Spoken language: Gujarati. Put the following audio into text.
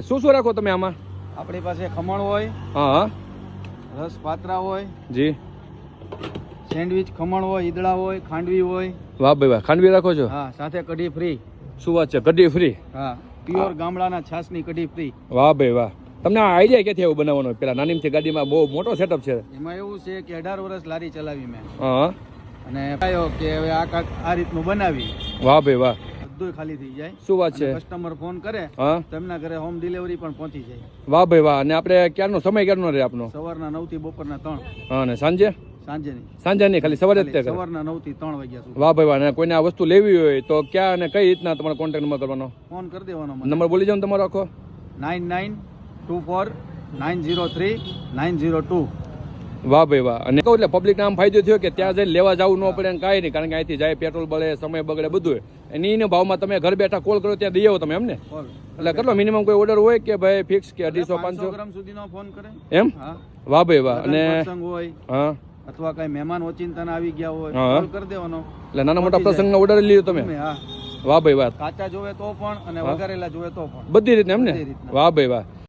શું શું રાખો તમે આમાં? આપણી પાસે ખમણ હોય, હા, રસ પાત્રા હોય, જી, સેન્ડવિચ ખમણ હોય, ઈદડા હોય, ખાંડવી હોય. વાહ ભાઈ વાહ, ખાંડવી રાખો છો? હા, સાથે કઢી ફ્રી. શું વાત છે, કઢી ફ્રી? હા, પ્યોર ગામડાના છાસની કઢી ફ્રી. વાહ ભાઈ વાહ. તમને આ આઈડિયા ક્યાંથી એવું બનાવવાનો? પેલા નાનીમથી ગાડીમાં બહુ મોટો સેટઅપ છે. એમાં એવું છે કે 18 વર્ષ લારી ચલાવી મેં, હા, અને આવ્યો કે હવે આ રીતનું બનાવી. વાહ ભાઈ વાહ, બધું ખાલી થઈ જાય. શું વાત છે. કસ્ટમર ફોન કરે હા, તેમના ઘરે હોમ ડિલિવરી પણ પહોંચી જાય. વાહ ભાઈ વાહ. અને આપણે ક્યારનો સમય ક્યારનો રહે આપનો? સવારના 9 થી બપોરના 3. હા, અને સાંજે? સાંજે નહીં, સાંજે નહીં, ખાલી સવારે જ તે કરે? સવારના 9 થી 3 વાગ્યા સુધી. વાહ ભાઈ વાહ. અને કોઈને આ વસ્તુ લેવી હોય તો ક્યાં અને કઈ રીતના તમારો કોન્ટેક્ટ નંબર કરવાનો? ફોન કરી દેવાનો મને. નંબર બોલી જાવ તમારો આખો. 9924903902. વાહ ભાઈ વાહ. અને કહું એટલે પબ્લિક આમ ફાયદો થયો કે ત્યાં જઈને લેવા જવું ન પડે, કાંઈ નહીં, કારણ કે અહીંથી જાય પેટ્રોલ બળે, સમય બગડે, બધું. એની ભાવમાં તમે ઘર બેઠા કોલ કરો ત્યાં દઈ આવો તમે, એમને? એટલે કેટલો મિનિમમ કોઈ ઓર્ડર હોય કે ભાઈ ફિક્સ કે 250 500 ગ્રામ સુધીનો ફોન કરે એમ? વાહ ભાઈ વાહ. અને પ્રસંગ હોય, હા, અથવા કઈ મહેમાન ઓચિંતાના આવી ગયા હોય, હા, કોલ કરી દેવાનો. એટલે નાના મોટા પ્રસંગનો ઓર્ડર લીધો તમે? હા, વાહ ભાઈ વાહ. કાચા જોવે તો પણ અને વઘારેલા જોવે તો પણ, બધી રીતના એમને? બધી રીતના. વાહ ભાઈ વાહ.